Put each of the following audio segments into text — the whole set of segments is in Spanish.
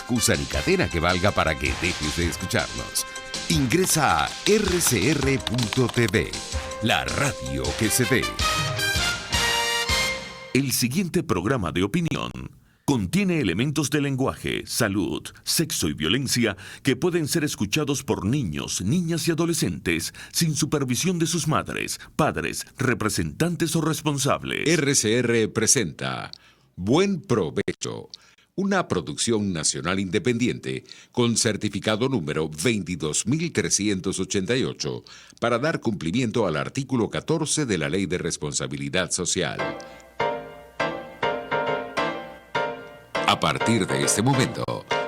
excusa ni cadena que valga para que dejes de escucharnos. Ingresa a rcr.tv, la radio que se ve. El siguiente programa de opinión contiene elementos de lenguaje, salud, sexo y violencia que pueden ser escuchados por niños, niñas y adolescentes sin supervisión de sus madres, padres, representantes o responsables. RCR presenta Buen Provecho, una producción nacional independiente con certificado número 22388 para dar cumplimiento al artículo 14 de la Ley de Responsabilidad Social. A partir de este momento,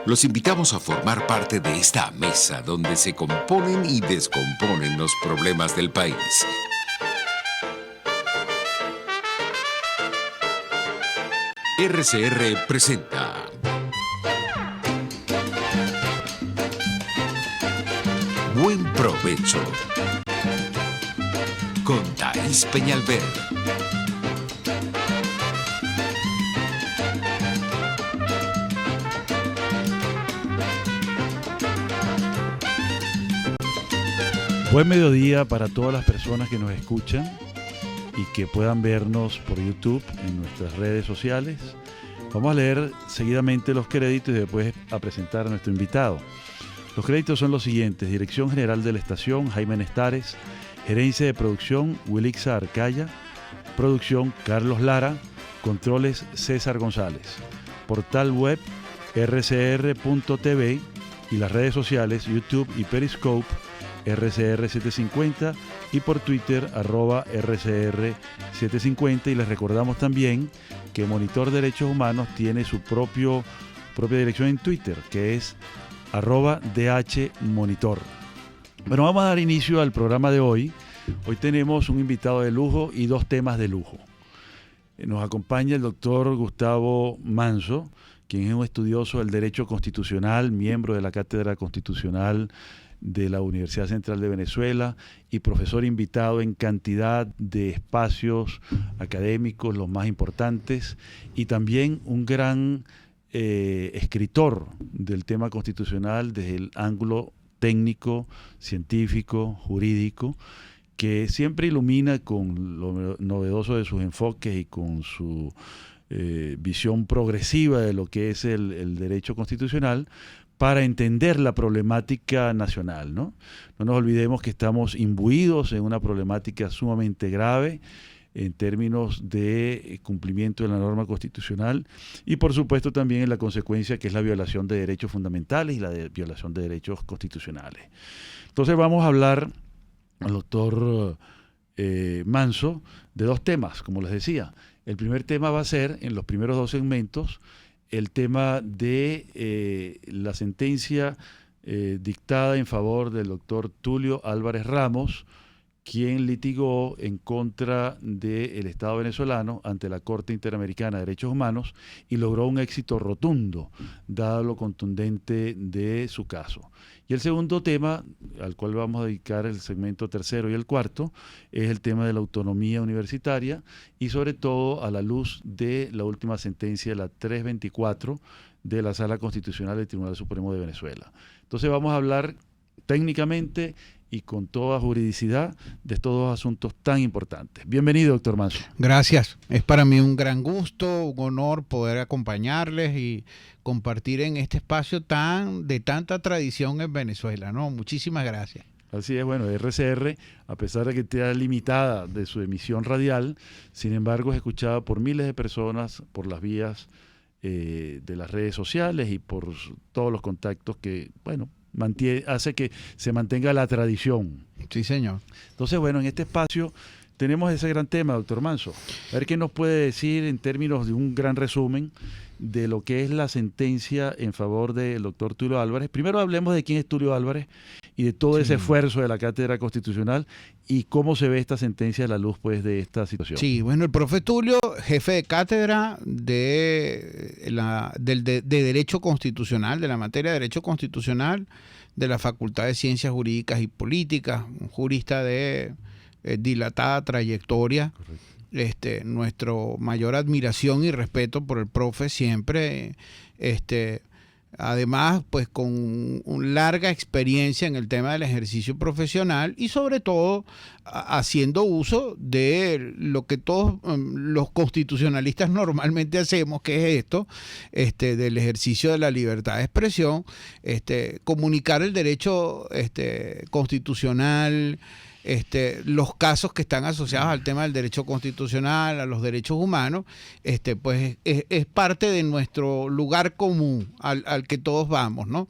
los invitamos a formar parte de esta mesa donde se componen y descomponen los problemas del país. RCR presenta Buen Provecho con Thais Peñalver. Buen mediodía para todas las personas que nos escuchan y que puedan vernos por YouTube en nuestras redes sociales. Vamos a leer seguidamente los créditos y después a presentar a nuestro invitado. Los créditos son los siguientes: Dirección General de la Estación, Jaime Nestares; Gerencia de Producción, Wilixa Arcaya; Producción, Carlos Lara; Controles, César González; Portal web, rcr.tv; y las redes sociales, YouTube y Periscope, RCR750, y por Twitter, @RCR750. Y les recordamos también que Monitor Derechos Humanos tiene su propia dirección en Twitter, que es @DHMonitor. Bueno, vamos a dar inicio al programa de hoy. Hoy tenemos un invitado de lujo y dos temas de lujo. Nos acompaña el doctor Gustavo Manso, quien es un estudioso del derecho constitucional, miembro de la Cátedra Constitucional de la Universidad Central de Venezuela y profesor invitado en cantidad de espacios académicos, los más importantes, y también un gran escritor del tema constitucional desde el ángulo técnico, científico, jurídico, que siempre ilumina con lo novedoso de sus enfoques y con su visión progresiva de lo que es el derecho constitucional, para entender la problemática nacional, ¿no? No nos olvidemos que estamos imbuidos en una problemática sumamente grave en términos de cumplimiento de la norma constitucional y, por supuesto, también en la consecuencia que es la violación de derechos fundamentales y la violación de derechos constitucionales. Entonces vamos a hablar al doctor Manso de dos temas, como les decía. El primer tema va a ser, en los primeros dos segmentos, el tema de la sentencia dictada en favor del doctor Tulio Álvarez Ramos, quien litigó en contra del Estado venezolano ante la Corte Interamericana de Derechos Humanos y logró un éxito rotundo, dado lo contundente de su caso. Y el segundo tema, al cual vamos a dedicar el segmento tercero y el cuarto, es el tema de la autonomía universitaria y sobre todo a la luz de la última sentencia, la 324 de la Sala Constitucional del Tribunal Supremo de Venezuela. Entonces vamos a hablar técnicamente y con toda juridicidad de estos dos asuntos tan importantes. Bienvenido, doctor Manso. Gracias. Es para mí un gran gusto, un honor poder acompañarles y compartir en este espacio de tanta tradición en Venezuela, ¿no? Muchísimas gracias. Así es, bueno, RCR, a pesar de que esté limitada de su emisión radial, sin embargo es escuchada por miles de personas por las vías de las redes sociales y por todos los contactos que, bueno, hace que se mantenga la tradición. Sí, señor. Entonces, bueno, en este espacio tenemos ese gran tema, doctor Manso. A ver qué nos puede decir en términos de un gran resumen de lo que es la sentencia en favor del doctor Tulio Álvarez. Primero hablemos de quién es Tulio Álvarez y de todo ese esfuerzo de la Cátedra Constitucional y cómo se ve esta sentencia a la luz, pues, de esta situación. Sí, bueno, el profe Tulio, jefe de cátedra de Derecho Constitucional, de la materia de Derecho Constitucional de la Facultad de Ciencias Jurídicas y Políticas, un jurista de dilatada trayectoria. Correcto. Nuestro mayor admiración y respeto por el profe siempre, además pues con una larga experiencia en el tema del ejercicio profesional y sobre todo haciendo uso de lo que todos los constitucionalistas normalmente hacemos, que es esto, del ejercicio de la libertad de expresión, comunicar el derecho constitucional, los casos que están asociados al tema del derecho constitucional, a los derechos humanos, pues es parte de nuestro lugar común al que todos vamos, ¿no?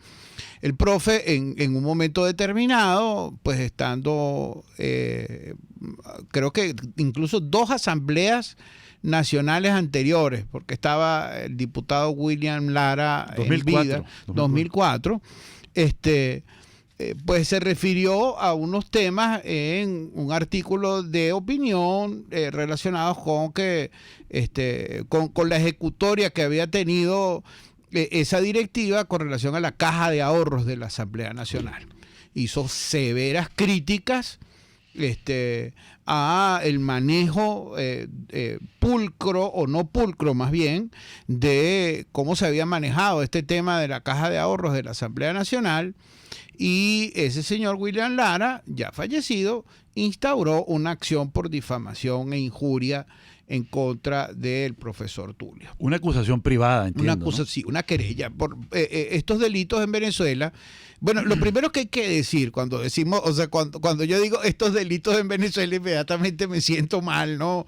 El profe en un momento determinado, pues estando, creo que incluso 2 asambleas nacionales anteriores, porque estaba el diputado William Lara 2004, en vida, 2004, pues se refirió a unos temas en un artículo de opinión relacionados con que con la ejecutoria que había tenido esa directiva con relación a la caja de ahorros de la Asamblea Nacional. Hizo severas críticas a el manejo pulcro o no pulcro más bien de cómo se había manejado este tema de la caja de ahorros de la Asamblea Nacional. Y ese señor William Lara, ya fallecido, instauró una acción por difamación e injuria en contra del profesor Tulio. Una acusación privada, entiendo. Sí, una querella por estos delitos en Venezuela. Bueno, lo primero que hay que decir cuando decimos, o sea, cuando yo digo estos delitos en Venezuela, inmediatamente me siento mal, ¿no?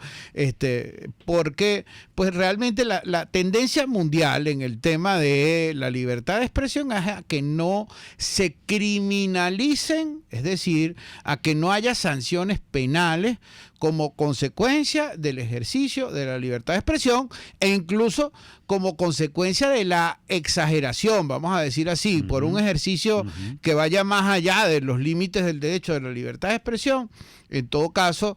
Porque pues realmente la tendencia mundial en el tema de la libertad de expresión es a que no se criminalicen, es decir, a que no haya sanciones penales como consecuencia del ejercicio de la libertad de expresión e incluso como consecuencia de la exageración, vamos a decir así, por un ejercicio que vaya más allá de los límites del derecho de la libertad de expresión. En todo caso,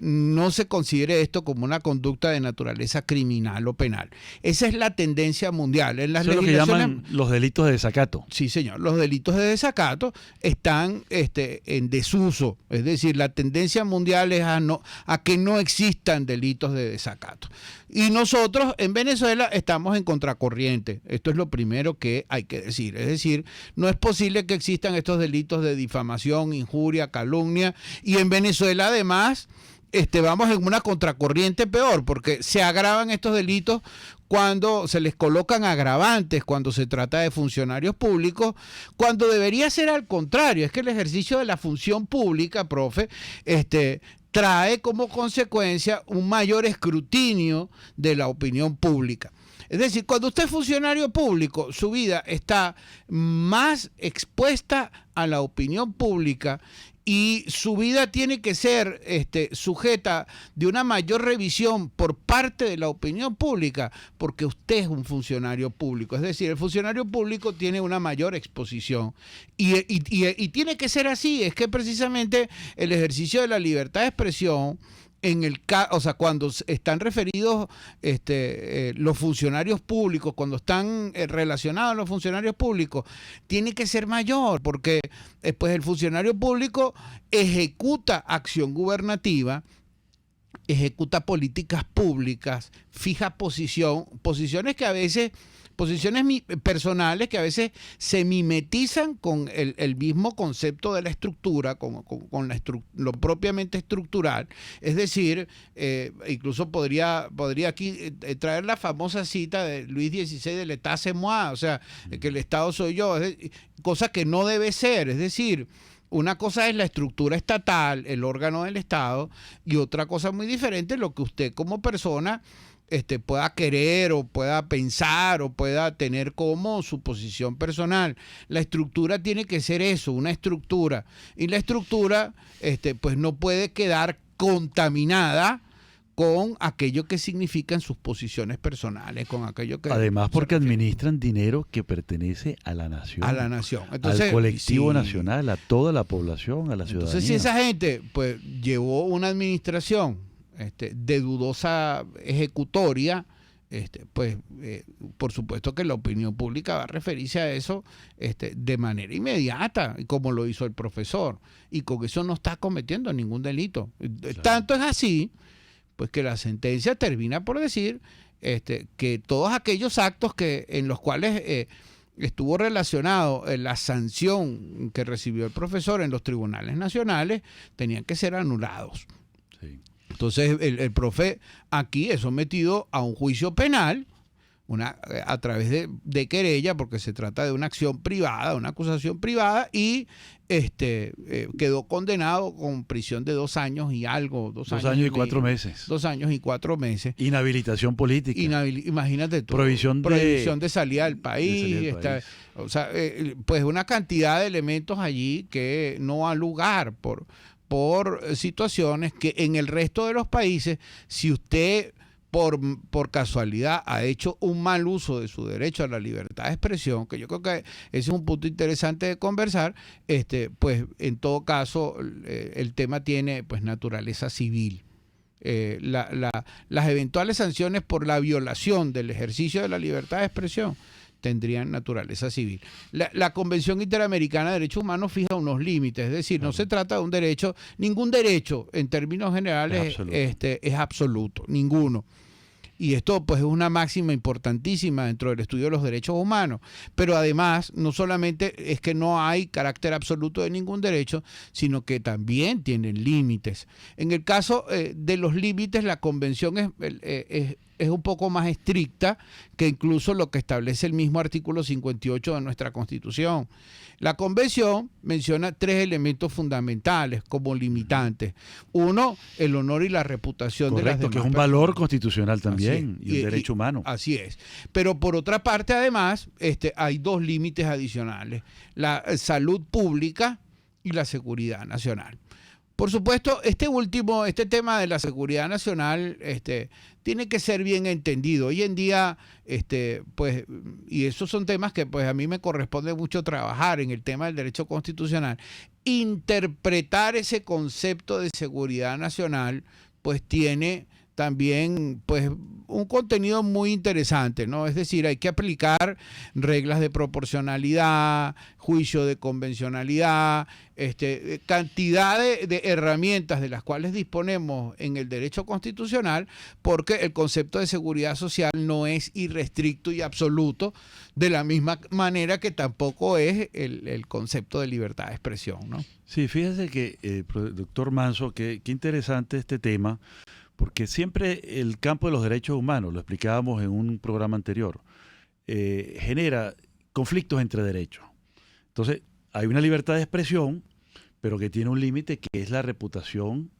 no se considere esto como una conducta de naturaleza criminal o penal. Esa es la tendencia mundial. En las Eso es lo que llaman los delitos de desacato. Sí, señor. Los delitos de desacato están en desuso. Es decir, la tendencia mundial es a que no existan delitos de desacato. Y nosotros en Venezuela estamos en contracorriente. Esto es lo primero que hay que decir. Es decir, no es posible que existan estos delitos de difamación, injuria, calumnia. Y en Venezuela, además, vamos en una contracorriente peor, porque se agravan estos delitos cuando se les colocan agravantes, cuando se trata de funcionarios públicos, cuando debería ser al contrario. Es que el ejercicio de la función pública, profe, trae como consecuencia un mayor escrutinio de la opinión pública. Es decir, cuando usted es funcionario público, su vida está más expuesta a la opinión pública y su vida tiene que ser sujeta de una mayor revisión por parte de la opinión pública, porque usted es un funcionario público. Es decir, el funcionario público tiene una mayor exposición y tiene que ser así. Es que precisamente el ejercicio de la libertad de expresión, cuando están referidos los funcionarios públicos, cuando están relacionados los funcionarios públicos, tiene que ser mayor, porque pues el funcionario público ejecuta acción gubernativa, ejecuta políticas públicas, fija posiciones que a veces, posiciones personales que a veces se mimetizan con el mismo concepto de la estructura, con lo propiamente estructural. Es decir, incluso podría aquí traer la famosa cita de Luis XVI de l'État c'est moi, o sea, que el Estado soy yo, cosa que no debe ser. Es decir, una cosa es la estructura estatal, el órgano del Estado, y otra cosa muy diferente es lo que usted como persona pueda querer o pueda pensar o pueda tener como su posición personal. La estructura tiene que ser eso, una estructura. Y la estructura pues no puede quedar contaminada con aquello que significan sus posiciones personales, con aquello que... Además, porque administran dinero que pertenece a la nación. A la nación. Entonces, al colectivo nacional, a toda la población, a la ciudadanía. Entonces, si esa gente pues llevó una administración de dudosa ejecutoria, pues por supuesto que la opinión pública va a referirse a eso de manera inmediata, como lo hizo el profesor, y con eso no está cometiendo ningún delito. Claro. Tanto es así, pues que la sentencia termina por decir que todos aquellos actos en los cuales estuvo relacionado la sanción que recibió el profesor en los tribunales nacionales, tenían que ser anulados. Sí. Entonces el profe aquí es sometido a un juicio penal a través de querella, porque se trata de una acción privada, una acusación privada, y quedó condenado con prisión de 2 años y algo. 2 años y 4 meses. 2 años y 4 meses. Inhabilitación política. Imagínate tú. Prohibición de salida del país. O sea, pues una cantidad de elementos allí que no ha lugar por situaciones que en el resto de los países, si usted por casualidad ha hecho un mal uso de su derecho a la libertad de expresión, que yo creo que ese es un punto interesante de conversar, pues en todo caso el tema tiene pues naturaleza civil. Las eventuales sanciones por la violación del ejercicio de la libertad de expresión tendrían naturaleza civil. La Convención Interamericana de Derechos Humanos fija unos límites, es decir, no se trata de un derecho, ningún derecho en términos generales es absoluto, ninguno. Y esto pues es una máxima importantísima dentro del estudio de los derechos humanos. Pero además, no solamente es que no hay carácter absoluto de ningún derecho, sino que también tienen límites. En el caso de los límites, la convención es un poco más estricta que incluso lo que establece el mismo artículo 58 de nuestra Constitución. La Convención menciona 3 elementos fundamentales como limitantes. Uno, el honor y la reputación de las demás que es un personas. Valor constitucional también y un derecho humano. Así es. Pero por otra parte, además, hay 2 límites adicionales: la salud pública y la seguridad nacional. Por supuesto, este tema de la seguridad nacional, tiene que ser bien entendido. Hoy en día, pues, y esos son temas que pues a mí me corresponde mucho trabajar en el tema del derecho constitucional. Interpretar ese concepto de seguridad nacional, pues tiene también pues un contenido muy interesante, ¿no? Es decir, hay que aplicar reglas de proporcionalidad, juicio de convencionalidad, cantidad de herramientas de las cuales disponemos en el derecho constitucional, porque el concepto de seguridad social no es irrestricto y absoluto, de la misma manera que tampoco es el concepto de libertad de expresión, ¿no? Sí, fíjese que, doctor Manso, qué interesante este tema, porque siempre el campo de los derechos humanos, lo explicábamos en un programa anterior, genera conflictos entre derechos. Entonces, hay una libertad de expresión, pero que tiene un límite que es la reputación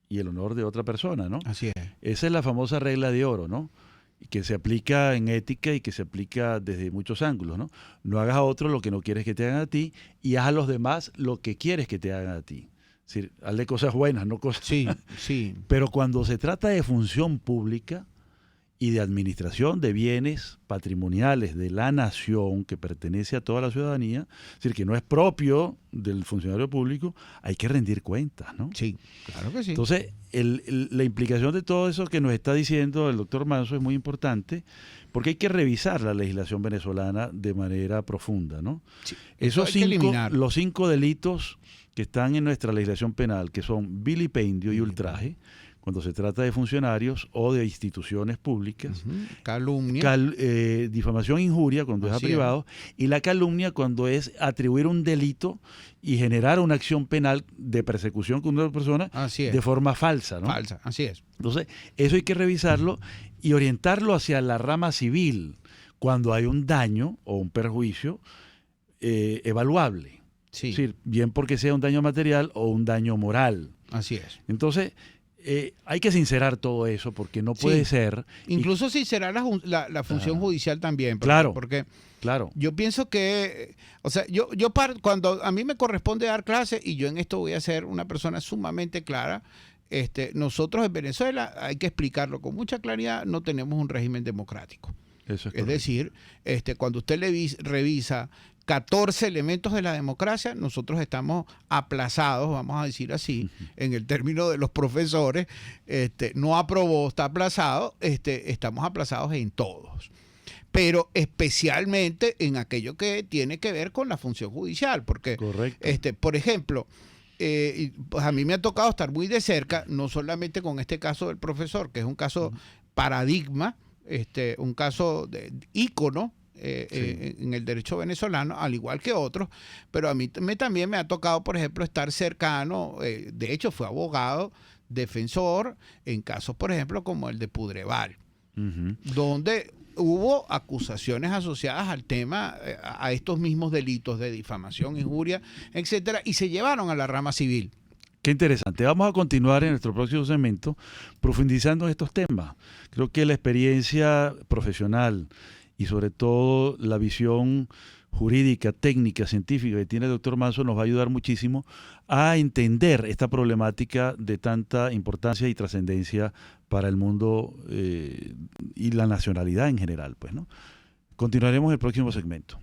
y el honor de otra persona, ¿no? Así es. Esa es la famosa regla de oro, ¿no? Y que se aplica en ética y que se aplica desde muchos ángulos, ¿no? No hagas a otro lo que no quieres que te hagan a ti y haz a los demás lo que quieres que te hagan a ti. Es decir, hazle cosas buenas, no cosas... Sí, sí. Pero cuando se trata de función pública y de administración de bienes patrimoniales de la nación que pertenece a toda la ciudadanía, es decir, que no es propio del funcionario público, hay que rendir cuentas, ¿no? Sí, claro que sí. Entonces, la implicación de todo eso que nos está diciendo el doctor Manso es muy importante, porque hay que revisar la legislación venezolana de manera profunda, ¿no? Sí, los 5 delitos que están en nuestra legislación penal, que son vilipendio y ultraje, cuando se trata de funcionarios o de instituciones públicas, calumnia, difamación e injuria cuando es a privados, y la calumnia cuando es atribuir un delito y generar una acción penal de persecución contra una persona de forma falsa, ¿no? Falsa, así es. Entonces, eso hay que revisarlo y orientarlo hacia la rama civil cuando hay un daño o un perjuicio evaluable. Sí. Es decir, bien porque sea un daño material o un daño moral. Así es. Entonces, hay que sincerar todo eso porque no puede ser... Incluso sincerar la función judicial también. Porque yo pienso que... O sea, cuando a mí me corresponde dar clases, y yo en esto voy a ser una persona sumamente clara, nosotros en Venezuela, hay que explicarlo con mucha claridad, no tenemos un régimen democrático. Eso es decir, cuando usted revisa 14 elementos de la democracia, nosotros estamos aplazados, vamos a decir así, en el término de los profesores, no aprobó, está aplazado, estamos aplazados en todos. Pero especialmente en aquello que tiene que ver con la función judicial, porque, por ejemplo, pues a mí me ha tocado estar muy de cerca, no solamente con este caso del profesor, que es un caso paradigma, un caso de ícono en el derecho venezolano, al igual que otros, pero a mí también me ha tocado, por ejemplo, estar cercano, de hecho fue abogado defensor en casos, por ejemplo, como el de Pudreval, donde hubo acusaciones asociadas al tema, a estos mismos delitos de difamación, injuria, etcétera, y se llevaron a la rama civil. Qué interesante. Vamos a continuar en nuestro próximo segmento profundizando en estos temas. Creo que la experiencia profesional y sobre todo la visión jurídica, técnica, científica que tiene el doctor Manso nos va a ayudar muchísimo a entender esta problemática de tanta importancia y trascendencia para el mundo y la nacionalidad en general, pues, ¿no? Continuaremos el próximo segmento.